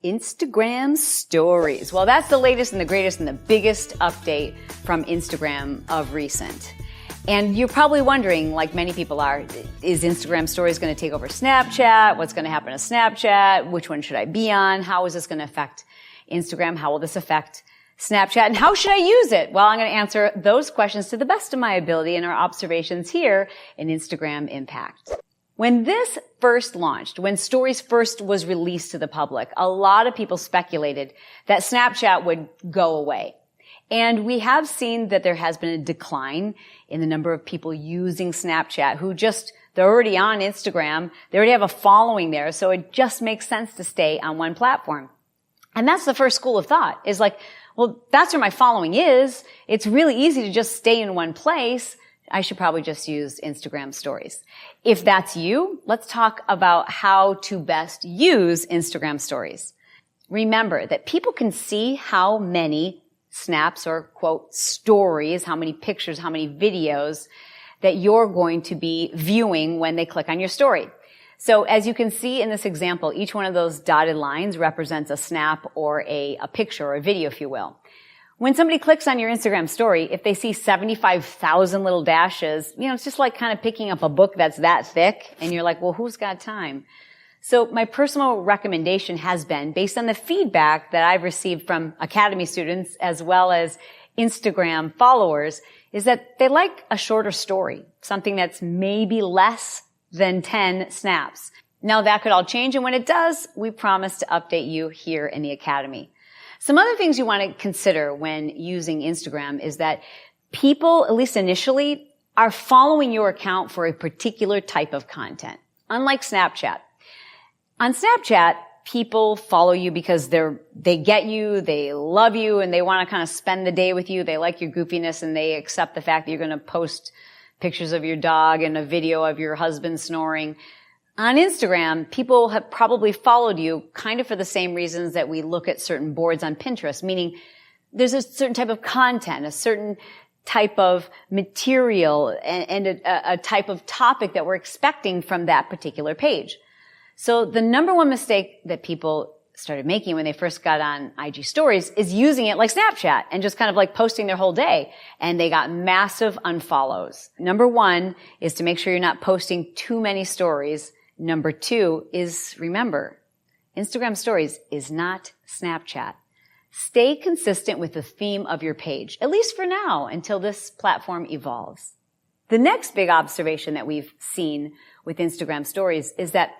Instagram stories. Well, that's the latest and the greatest and the biggest update from Instagram of recent. And you're probably wondering, like many people are, is Instagram stories going to take over Snapchat? What's going to happen to Snapchat? Which one should I be on? How is this going to affect Instagram? How will this affect Snapchat? And how should I use it? Well, I'm going to answer those questions to the best of my ability in our observations here in Instagram Impact. When this first launched, when Stories first was released to the public, a lot of people speculated that Snapchat would go away. And we have seen that there has been a decline in the number of people using Snapchat who they're already on Instagram. They already have a following there. So it just makes sense to stay on one platform. And that's the first school of thought is like, well, that's where my following is. It's really easy to just stay in one place. I should probably just use Instagram stories. If that's you, let's talk about how to best use Instagram stories. Remember that people can see how many snaps or quote stories, how many pictures, how many videos that you're going to be viewing when they click on your story. So as you can see in this example, each one of those dotted lines represents a snap or a picture or a video, if you will. When somebody clicks on your Instagram story, if they see 75,000 little dashes, it's just like kind of picking up a book that's that thick, and you're like, well, who's got time? So my personal recommendation has been, based on the feedback that I've received from Academy students as well as Instagram followers, is that they like a shorter story, something that's maybe less than 10 snaps. Now that could all change, and when it does, we promise to update you here in the Academy. Some other things you want to consider when using Instagram is that people, at least initially, are following your account for a particular type of content. Unlike Snapchat. On Snapchat, people follow you because they get you, they love you, and they want to kind of spend the day with you. They like your goofiness, and they accept the fact that you're going to post pictures of your dog and a video of your husband snoring. On Instagram, people have probably followed you kind of for the same reasons that we look at certain boards on Pinterest, meaning there's a certain type of content, a certain type of material, and a type of topic that we're expecting from that particular page. So the number one mistake that people started making when they first got on IG stories is using it like Snapchat and just kind of like posting their whole day. And they got massive unfollows. Number one is to make sure you're not posting too many stories. Number two is, remember, Instagram stories is not Snapchat. Stay consistent with the theme of your page, at least for now, until this platform evolves. The next big observation that we've seen with Instagram stories is that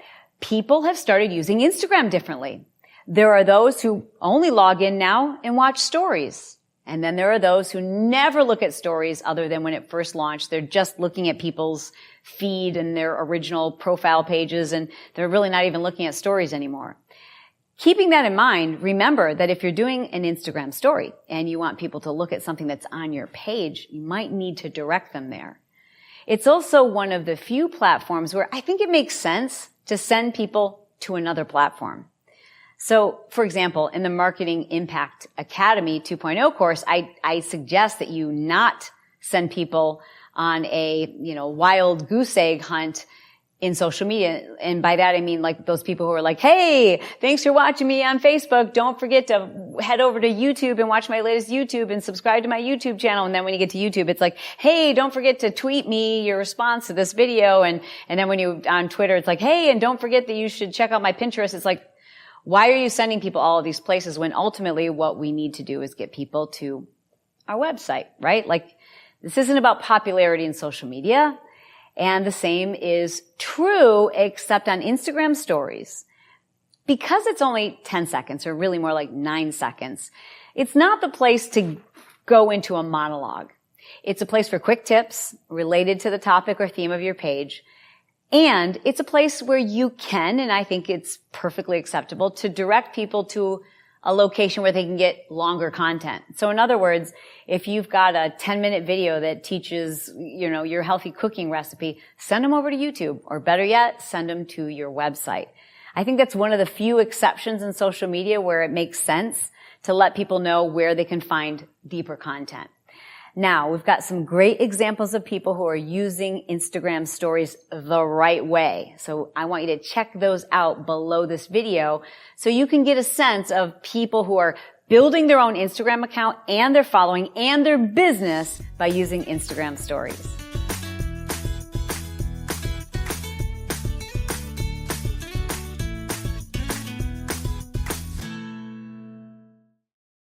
people have started using Instagram differently. There are those who only log in now and watch stories. And then there are those who never look at stories other than when it first launched. They're just looking at people's feed and their original profile pages, and they're really not even looking at stories anymore. Keeping that in mind, remember that if you're doing an Instagram story and you want people to look at something that's on your page, you might need to direct them there. It's also one of the few platforms where I think it makes sense to send people to another platform. So, for example, in the Marketing Impact Academy 2.0 course, I suggest that you not send people on a, wild goose egg hunt in social media. And by that, I mean like those people who are like, hey, thanks for watching me on Facebook. Don't forget to head over to YouTube and watch my latest YouTube and subscribe to my YouTube channel. And then when you get to YouTube, it's like, hey, don't forget to tweet me your response to this video. And then when you on Twitter, it's like, hey, and don't forget that you should check out my Pinterest. It's like, why are you sending people all of these places when ultimately what we need to do is get people to our website, right? Like, this isn't about popularity in social media. And the same is true, except on Instagram stories. Because it's only 10 seconds, or really more like 9 seconds, it's not the place to go into a monologue. It's a place for quick tips related to the topic or theme of your page. And it's a place where you can, and I think it's perfectly acceptable, to direct people to a location where they can get longer content. So in other words, if you've got a 10-minute video that teaches, your healthy cooking recipe, send them over to YouTube, or better yet, send them to your website. I think that's one of the few exceptions in social media where it makes sense to let people know where they can find deeper content. Now, we've got some great examples of people who are using Instagram stories the right way. So I want you to check those out below this video so you can get a sense of people who are building their own Instagram account and their following and their business by using Instagram stories.